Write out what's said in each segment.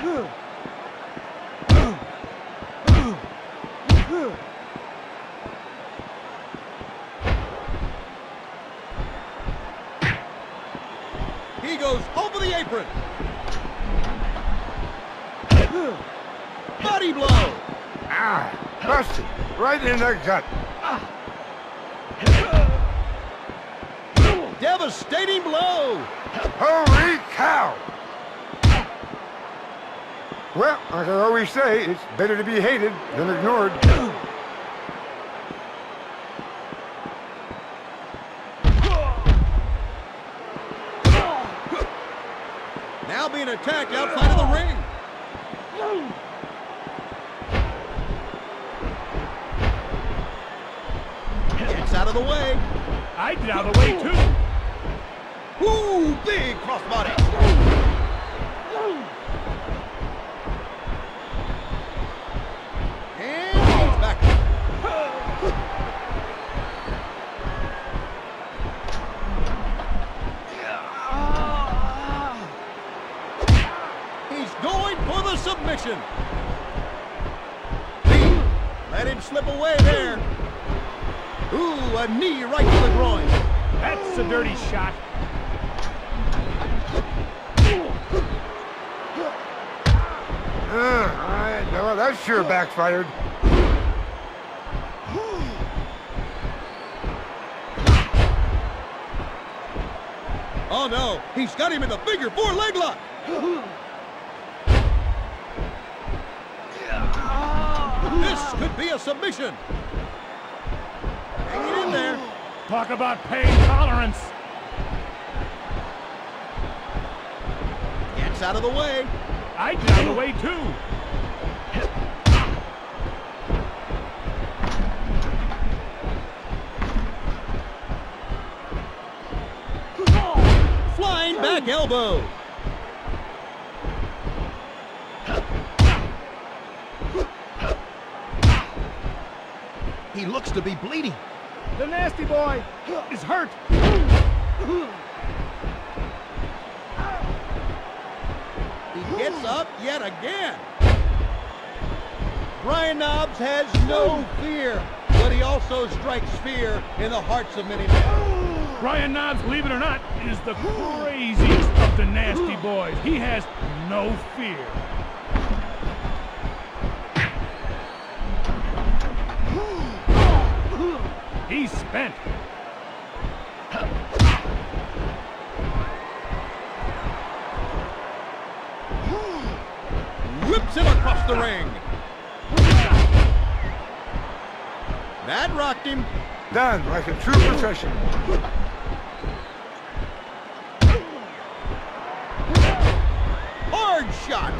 He goes over the apron. Body blow. Ah, busted. Right in the gut. Devastating blow. Holy cow! Well, like I always say, it's better to be hated than ignored. Now being attacked outside of the ring. Gets out of the way. I get out of the way too. Ooh, big crossbody. And he's back. He's going for the submission. Let him slip away there. Ooh, a knee right to the groin. That's a dirty shot. Well, that sure backfired. Oh no, he's got him in the figure four leg lock. This could be a submission. Hanging in there. Talk about pain tolerance. Gets out of the way. I get out of the way too. Flying back elbow. He looks to be bleeding. The nasty boy is hurt. He gets up yet again. Brian Knobbs has no fear, but he also strikes fear in the hearts of many men. Brian Knobbs, believe it or not, is the craziest of the nasty boys. He has no fear. He's spent. Whips him across the ring. That rocked him. Done like a true professional. Hard shot.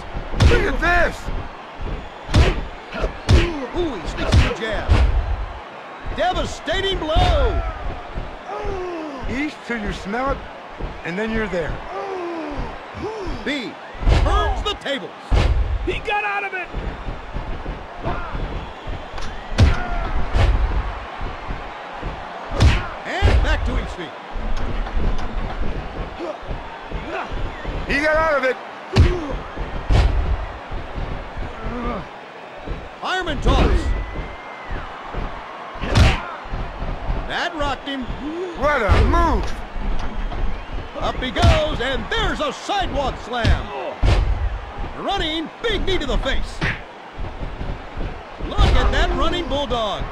Look at this. Ooh, he sneaks in the jab. Devastating blow. Eat till you smell it, and then you're there. B turns the tables. He got out of it. And back to his feet. He got out of it. Fireman toss. That rocked him. What a move. Up he goes, and there's a sidewalk slam. Running, big knee to the face. Look at that running bulldog.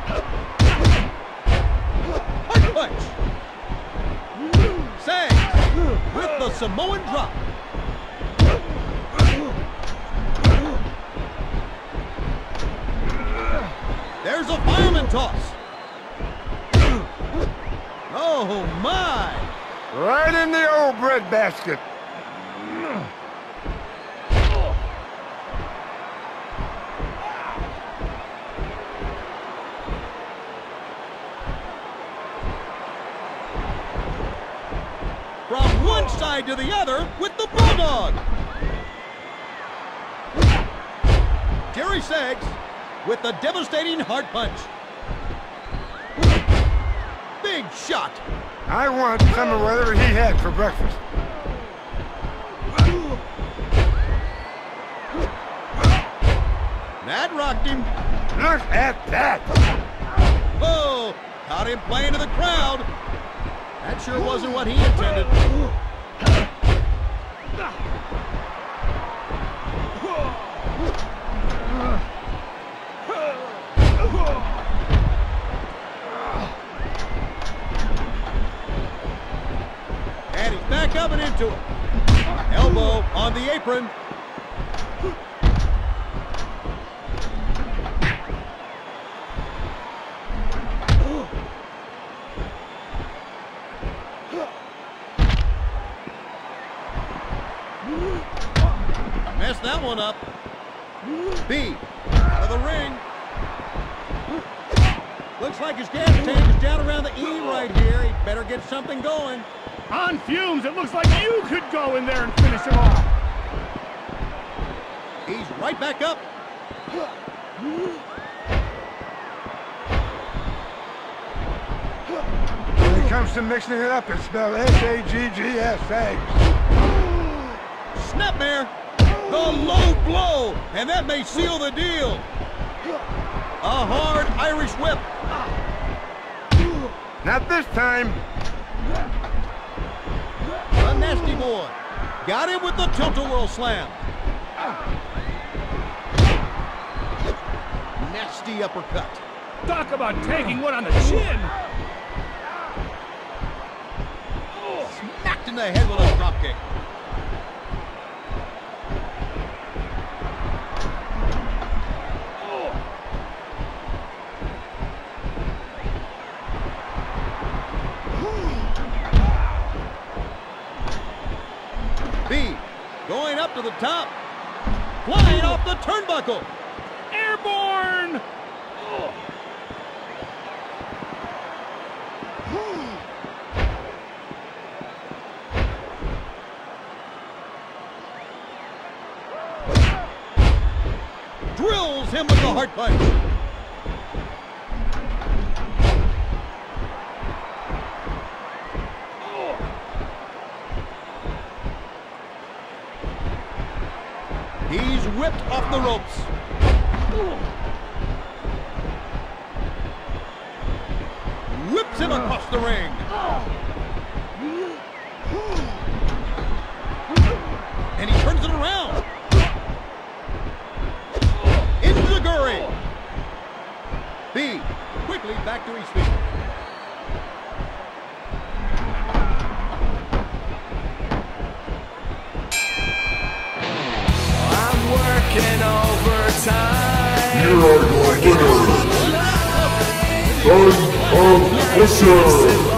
Hard punch. Sags with the Samoan drop. There's a fireman toss. Oh my! Right in the old bread basket. From one side to the other with the bulldog. Jerry Sags with the devastating hard punch. Big shot. I want some of whatever he had for breakfast. That rocked him. Look at that. Whoa! Caught him playing to the crowd. That sure wasn't what he intended. And he's back up and into it. Elbow on the apron. Messed that one up. B out of the ring. Looks like his gas tank is down around the E right here. He better get something going. On fumes, it looks like you could go in there and finish him off. He's right back up. When it comes to mixing it up, it's spelled S-A-G-G-S-A. Snapmare. The low blow. And that may seal the deal. A hard Irish whip. Not this time. The Nasty Boy. Got him with the tilt-a-whirl slam. Nasty uppercut. Talk about taking one on the chin. Smacked in the head with a dropkick. B going up to the top. Flying off the turnbuckle. Airborne. Drills him with the hard punch. He's whipped off the ropes. Whips him across the ring. And he turns it around. Into the Guri. B quickly back to his feet. Working overtime. Here are your winners, Son of Usher.